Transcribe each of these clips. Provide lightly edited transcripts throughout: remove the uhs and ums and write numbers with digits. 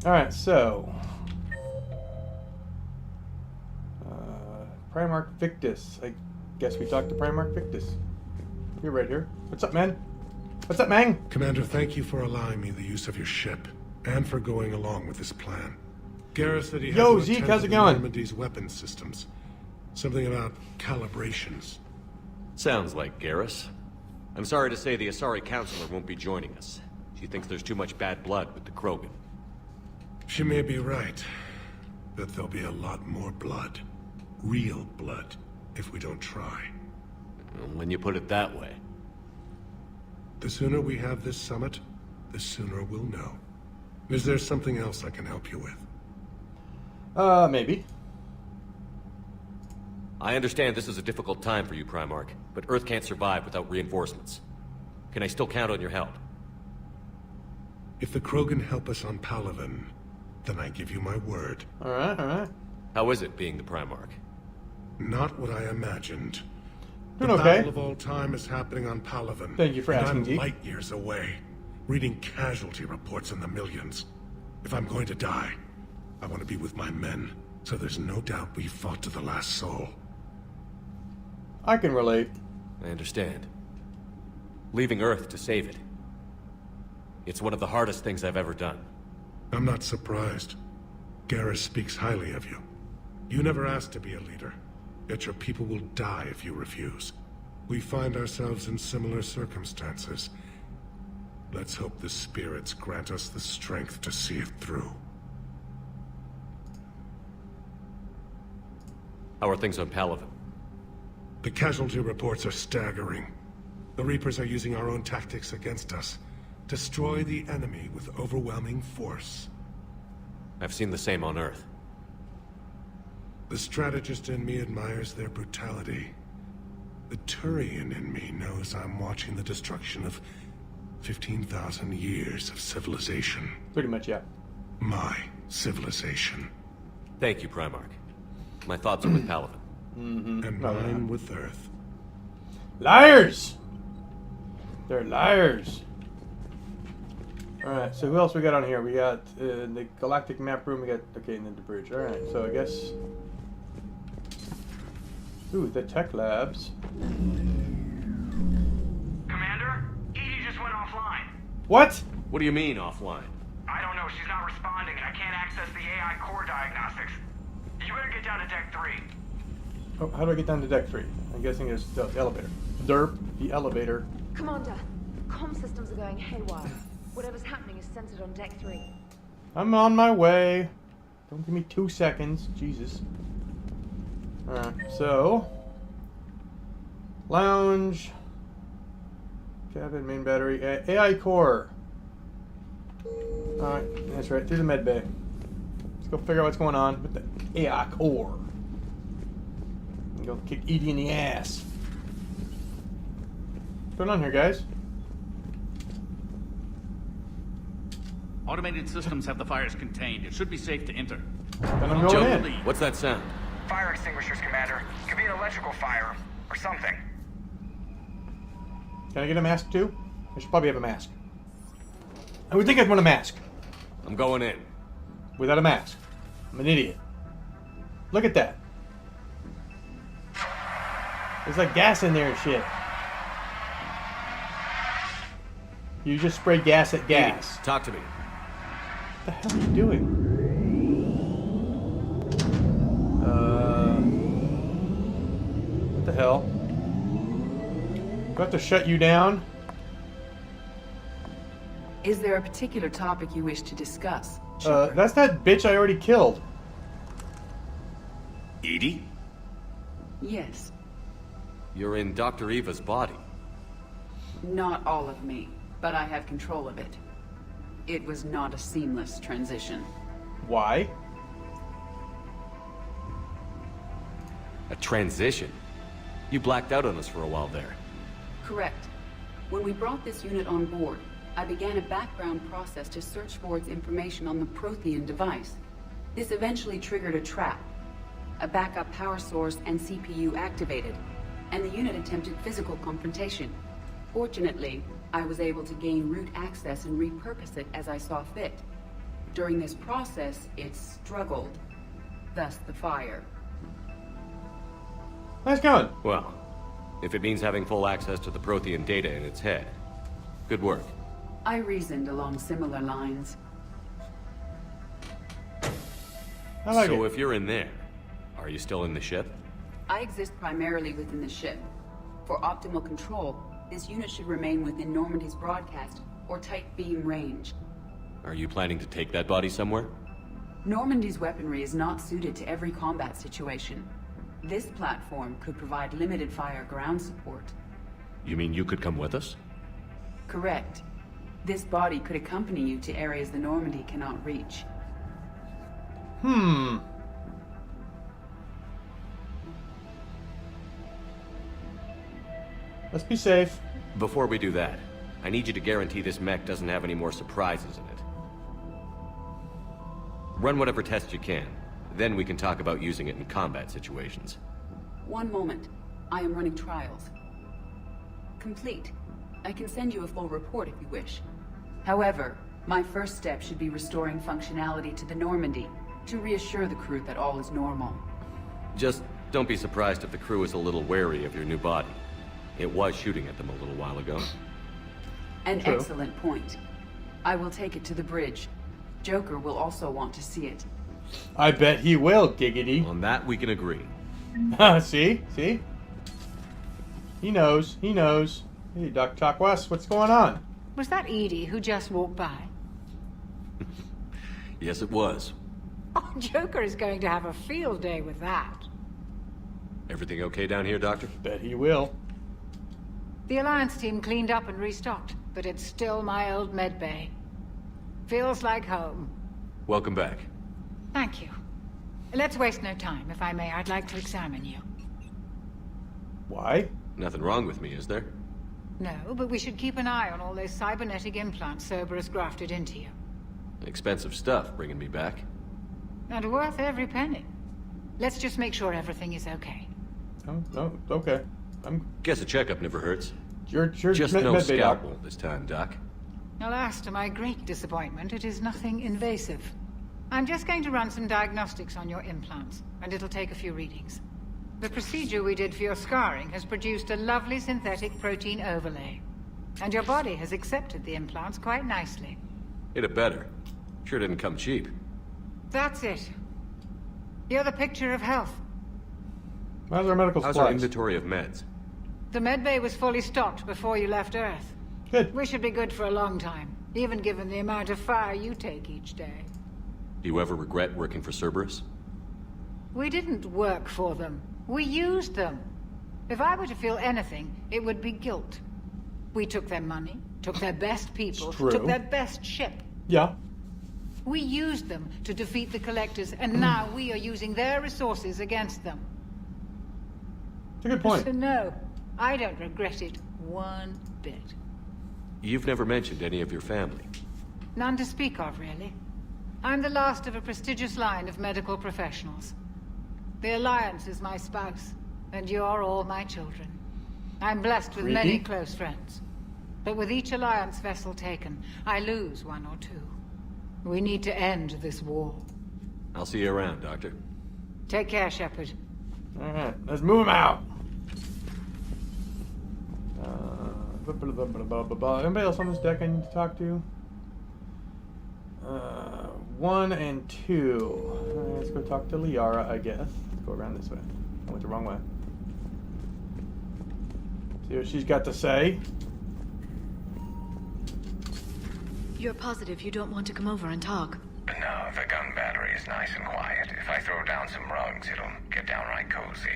Alright, so... Primark Victus. I guess we talked to Primark Victus. You're right here. What's up, man? What's up, man? Commander, thank you for allowing me the use of your ship, and for going along with this plan. Garrus said he had Yo, to Zeke, attend how's to it going? Normandy's weapons systems. Something about calibrations. Sounds like Garrus. I'm sorry to say the Asari Counselor won't be joining us. She thinks there's too much bad blood with the Krogan. She may be right, but there'll be a lot more blood. Real blood, if we don't try. When you put it that way. The sooner we have this summit, the sooner we'll know. Is there something else I can help you with? Maybe. I understand this is a difficult time for you, Primark, but Earth can't survive without reinforcements. Can I still count on your help? If the Krogan help us on Palaven, then I give you my word. Alright, alright. How is it being the Primark? Not what I imagined. Doing The okay. battle of all time is happening on Palaven. Thank you for and asking, I'm Deke. light years away, reading casualty reports in the millions. If I'm going to die, I want to be with my men, so there's no doubt we fought to the last soul. I can relate. I understand. Leaving Earth to save it. It's one of the hardest things I've ever done. I'm not surprised. Garrus speaks highly of you. You never asked to be a leader, yet your people will die if you refuse. We find ourselves in similar circumstances. Let's hope the spirits grant us the strength to see it through. How are things on Palaven? The casualty reports are staggering. The Reapers are using our own tactics against us. Destroy the enemy with overwhelming force. I've seen the same on Earth. The strategist in me admires their brutality. The Turian in me knows I'm watching the destruction of 15,000 years of civilization. Pretty much, yeah. My civilization. Thank you, Primark. My thoughts are with Palaven. And mine with Earth. Liars! They're liars. Alright, so who else we got on here? We got the galactic map room, we got, okay, and then the bridge. Alright, so I guess... Ooh, the tech labs. Commander, Edie just went offline. What? What do you mean, offline? I don't know, she's not responding and I can't access the AI core diagnostics. You better get down to deck 3. Oh, how do I get down to deck 3? I'm guessing it's the elevator. Derp, the elevator. Commander, comm systems are going haywire. Whatever's happening is centered on deck 3. I'm on my way. Don't give me 2 seconds. Jesus. Alright, so... Lounge. Cabin, main battery. AI core. Alright, that's right. Through the med bay. Let's go figure out what's going on with the AI core. And go kick Edie in the ass. What's going on here, guys? Automated systems have the fires contained. It should be safe to enter. Then I'm going in. Lead. What's that sound? Fire extinguishers, Commander. Could be an electrical fire or something. Can I get a mask too? I should probably have a mask. I would think I'd want a mask. I'm going in. Without a mask. I'm an idiot. Look at that. There's like gas in there and shit. You just spray gas at gas. Edie, talk to me. What the hell are you doing? What the hell? Do I have to shut you down? Is there a particular topic you wish to discuss? That's that bitch I already killed. Edie? Yes. You're in Dr. Eva's body. Not all of me, but I have control of it. It was not a seamless transition. Why? A transition? You blacked out on us for a while there. Correct. When we brought this unit on board, I began a background process to search for its information on the Prothean device. This eventually triggered a trap. A backup power source and CPU activated, and the unit attempted physical confrontation. Fortunately, I was able to gain root access and repurpose it as I saw fit. During this process, it struggled. Thus the fire. Nice going. Well, if it means having full access to the Prothean data in its head, good work. I reasoned along similar lines. I like So it. if you're in there, are you still in the ship? I exist primarily within the ship. For optimal control, this unit should remain within Normandy's broadcast or tight beam range. Are you planning to take that body somewhere? Normandy's weaponry is not suited to every combat situation. This platform could provide limited fire ground support. You mean you could come with us? Correct. This body could accompany you to areas the Normandy cannot reach. Let's be safe. Before we do that, I need you to guarantee this mech doesn't have any more surprises in it. Run whatever tests you can. Then we can talk about using it in combat situations. One moment. I am running trials. Complete. I can send you a full report if you wish. However, my first step should be restoring functionality to the Normandy to reassure the crew that all is normal. Just don't be surprised if the crew is a little wary of your new body. It was shooting at them a little while ago. An True. excellent point. I will take it to the bridge. Joker will also want to see it. I bet he will, giggity. On that, we can agree. See? See? He knows. He knows. Hey, Dr. Talk West, what's going on? Was that Edie who just walked by? Yes, it was. Oh, Joker is going to have a field day with that. Everything okay down here, Doctor? Bet he will. The Alliance team cleaned up and restocked, but it's still my old med bay. Feels like home. Welcome back. Thank you. Let's waste no time. If I may, I'd like to examine you. Why? Nothing wrong with me, is there? No, but we should keep an eye on all those cybernetic implants Cerberus grafted into you. Expensive stuff bringing me back. And worth every penny. Let's just make sure everything is okay. Oh, no, okay. Guess a checkup never hurts. You're Just med no bay, Doc. scalpel this time, Doc. Alas, to my great disappointment, it is nothing invasive. I'm just going to run some diagnostics on your implants, and it'll take a few readings. The procedure we did for your scarring has produced a lovely synthetic protein overlay. And your body has accepted the implants quite nicely. Hit it better. Sure didn't come cheap. That's it. You're the picture of health. How's our medical How's our supplies? inventory of meds? The medbay was fully stocked before you left Earth. Good. We should be good for a long time, even given the amount of fire you take each day. Do you ever regret working for Cerberus? We didn't work for them. We used them. If I were to feel anything, it would be guilt. We took their money, took their best people, It's true. took their best ship. Yeah. We used them to defeat the Collectors, and now we are using their resources against them. It's a good point. So no, I don't regret it one bit. You've never mentioned any of your family. None to speak of, really. I'm the last of a prestigious line of medical professionals. The Alliance is my spouse, and you're all my children. I'm blessed with many Creepy. close friends. But with each Alliance vessel taken, I lose one or two. We need to end this war. I'll see you around, Doctor. Take care, Shepard. Alright, let's move him out. Anybody else on this deck I need to talk to? 1 and 2. Alright, let's go talk to Liara, I guess. Let's go around this way. I went the wrong way. See what she's got to say. You're positive you don't want to come over and talk? No, the gun battery is nice and quiet. If I throw down some rugs, it'll get downright cozy.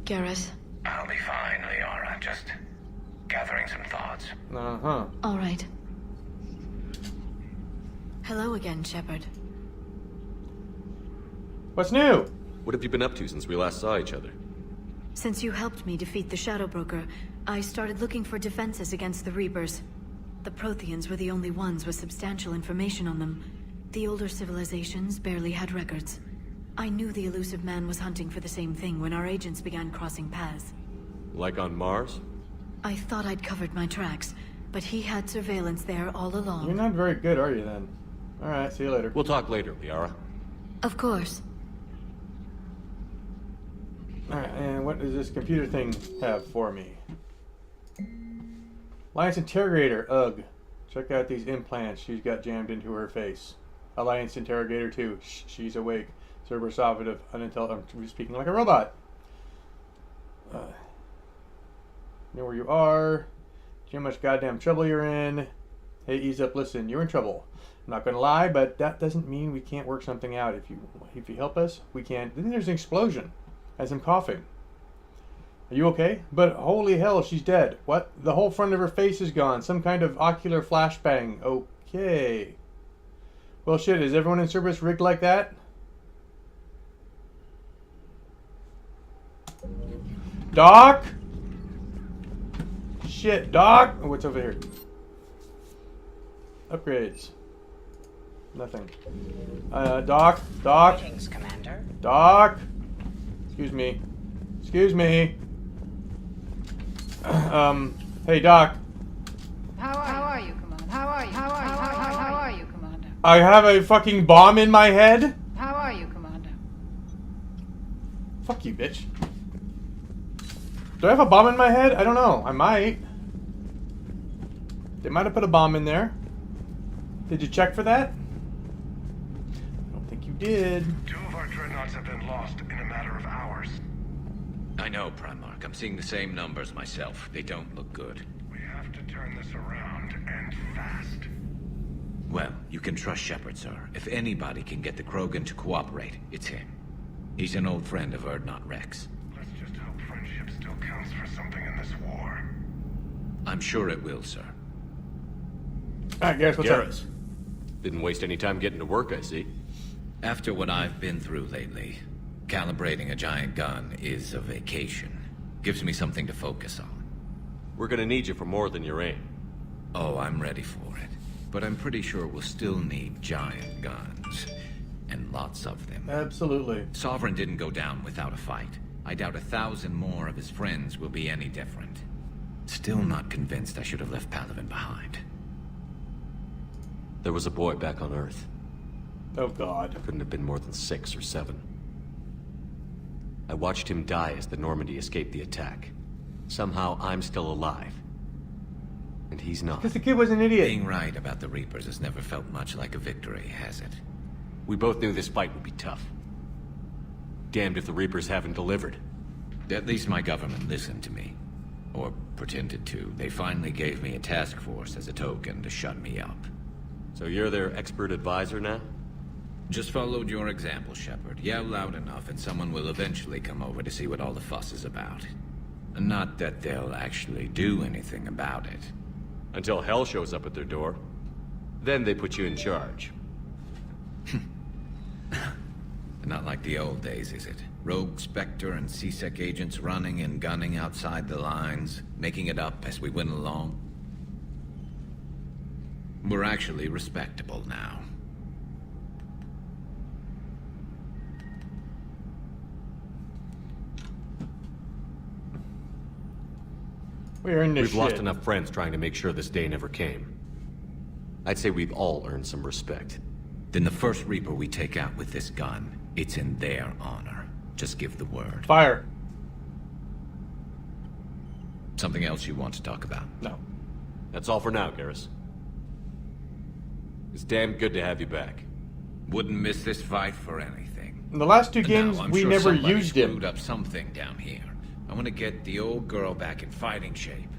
Garrus? I'll be fine, Liara. Just gathering some thoughts. Uh-huh. All right. Hello again, Shepard. What's new? What have you been up to since we last saw each other? Since you helped me defeat the Shadow Broker, I started looking for defenses against the Reapers. The Protheans were the only ones with substantial information on them. The older civilizations barely had records. I knew the elusive man was hunting for the same thing when our agents began crossing paths. Like on Mars? I thought I'd covered my tracks, but he had surveillance there all along. You're not very good, are you, then? Alright, see you later. We'll talk later, Liara. Of course. Alright, and what does this computer thing have for me? Alliance Interrogator, ugh. Check out these implants she's got jammed into her face. Alliance Interrogator 2, she's awake. Cerberus operative, unintelligent, I'm speaking like a robot. Know where you are. See how much goddamn trouble you're in. Hey, ease up, listen, you're in trouble. I'm not gonna lie, but that doesn't mean we can't work something out. If you help us, we can. Then there's an explosion as I'm coughing. Are you okay? But holy hell, she's dead. What? The whole front of her face is gone. Some kind of ocular flashbang. Okay. Well, shit, is everyone in Cerberus rigged like that? Doc? Shit, Doc? Oh, what's over here? Upgrades. Nothing. Doc? Doc? Greetings, Commander. Doc? Excuse me. Excuse me. Hey, Doc. How are you, Commander? How are you, Commander? I have a fucking bomb in my head? How are you, Commander? Fuck you, bitch. Do I have a bomb in my head? I don't know. I might. They might have put a bomb in there. Did you check for that? I don't think you did. 2 of our dreadnoughts have been lost in a matter of hours. I know, Primark. I'm seeing the same numbers myself. They don't look good. We have to turn this around, and fast. Well, you can trust Shepard, sir. If anybody can get the Krogan to cooperate, it's him. He's an old friend of Urdnot Rex. Let's just hope friendship still counts for something in this war. I'm sure it will, sir. Alright, guys, what's up? Garrus. Didn't waste any time getting to work, I see. After what I've been through lately, calibrating a giant gun is a vacation. Gives me something to focus on. We're gonna need you for more than your aim. Oh, I'm ready for it. But I'm pretty sure we'll still need giant guns. And lots of them. Absolutely. Sovereign didn't go down without a fight. I doubt 1,000 more of his friends will be any different. Still not convinced I should have left Palaven behind. There was a boy back on Earth. Oh, God. Couldn't have been more than 6 or 7. I watched him die as the Normandy escaped the attack. Somehow I'm still alive. And he's not. Because the kid was an idiot. Being right about the Reapers has never felt much like a victory, has it? We both knew this fight would be tough. Damned if the Reapers haven't delivered. At least my government listened to me. Or pretended to. They finally gave me a task force as a token to shut me up. So you're their expert advisor now? Just followed your example, Shepard. Yell loud enough and someone will eventually come over to see what all the fuss is about. Not that they'll actually do anything about it. Until hell shows up at their door. Then they put you in charge. Not like the old days, is it? Rogue Spectre and C-Sec agents running and gunning outside the lines, making it up as we went along. We're actually respectable now. We're in this We've lost shit. enough friends trying to make sure this day never came. I'd say we've all earned some respect. Then the first Reaper we take out with this gun, it's in their honor. Just give the word. Fire. Something else you want to talk about? No. That's all for now, Garrus. It's damn good to have you back. Wouldn't miss this fight for anything. In the last 2 Now, games, I'm we sure never somebody used him. screwed up something down here. I want to get the old girl back in fighting shape.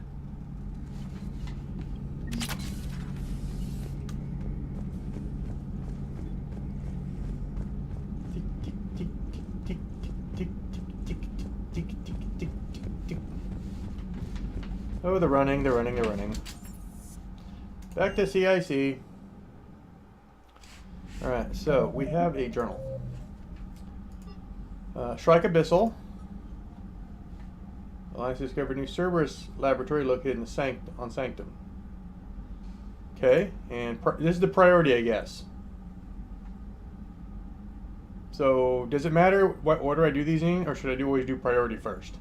Oh, they're running, they're running, they're running. Back to CIC. Alright, so we have a journal. Shrike Abyssal. Alliance discovered a new Cerberus laboratory located in the on Sanctum. Okay, and this is the priority, I guess. So, does it matter what order I do these in, or should I always do priority first?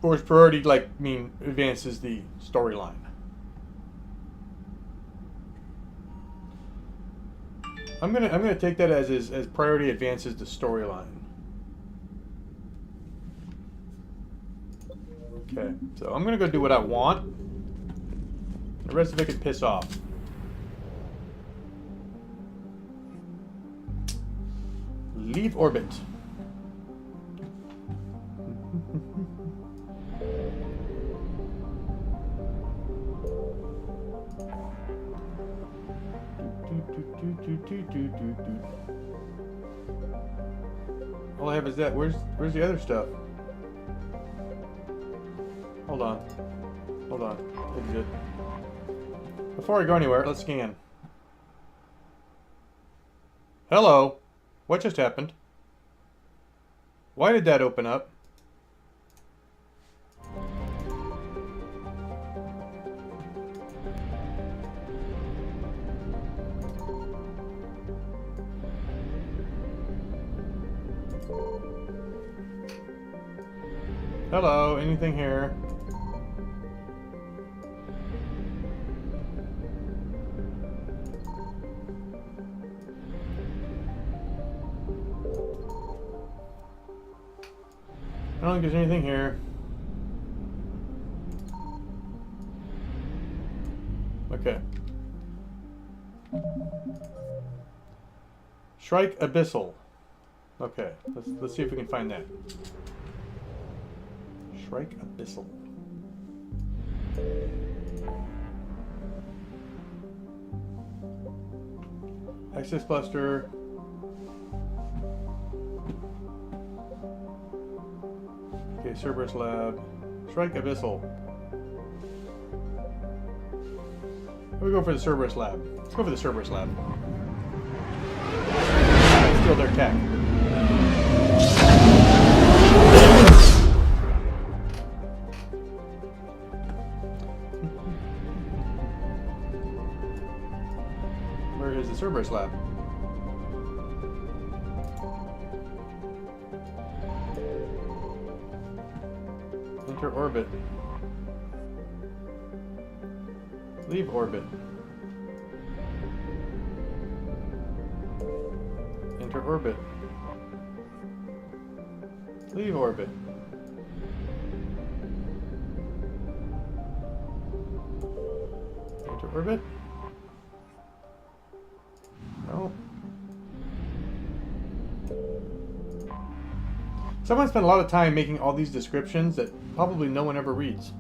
Or is priority, like, advances the storyline? I'm gonna take that as priority advances the storyline. Okay, so I'm gonna go do what I want. The rest of it can piss off. Leave orbit. All I have is that. Where's the other stuff? Hold on. Hold on. Exit. Before I go anywhere, let's scan. Hello. What just happened? Why did that open up? Hello, anything here? I don't think there's anything here. Okay. Shrike Abyssal. Okay, let's see if we can find that. Shrike Abyssal. Access Cluster. Okay, Cerberus Lab. Shrike Abyssal. We go for the Cerberus Lab. Let's go for the Cerberus Lab. Steal their tech. Where is the Cerberus Lab? Enter orbit. Leave orbit. Enter orbit. Leave orbit. Enter orbit. No. Someone spent a lot of time making all these descriptions that probably no one ever reads.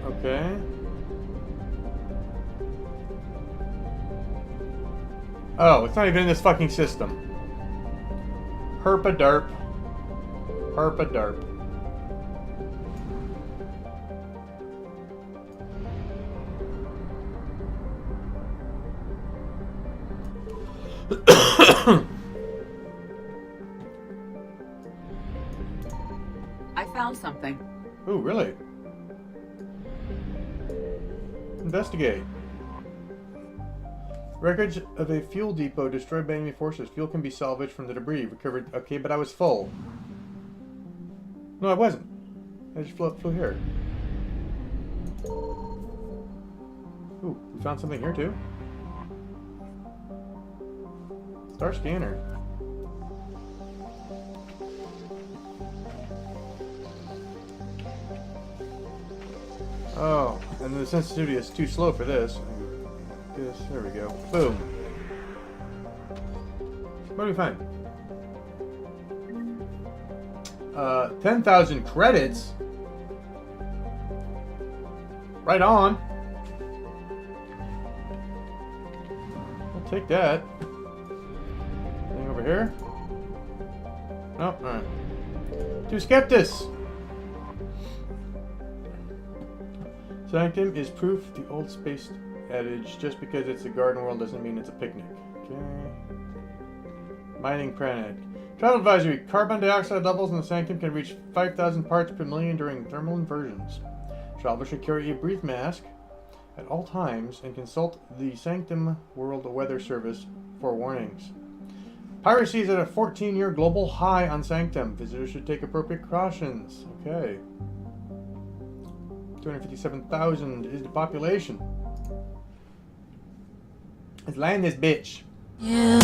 Okay. Oh, it's not even in this fucking system. Herpa-derp. Herpa-derp. I found something. Ooh, really? Investigate. Wreckage of a fuel depot destroyed by enemy forces. Fuel can be salvaged from the debris. Recovered. Okay, but I was full. No, I wasn't. I just flew here. Ooh, we found something here too. Star scanner. Oh, and the sensitivity is too slow for this. There we go. Boom. What do we find? 10,000 credits. Right on. I'll take that. Anything over here? No? Alright. To Skeptis. Sanctum is proof the old space adage, just because it's a garden world doesn't mean it's a picnic. Okay. Mining planet. Travel advisory. Carbon dioxide levels in the Sanctum can reach 5,000 parts per million during thermal inversions. Traveler should carry a breath mask at all times and consult the Sanctum World Weather Service for warnings. Piracy is at a 14-year global high on Sanctum. Visitors should take appropriate precautions. Okay. 257,000 is the population. Let's land this bitch. Yeah.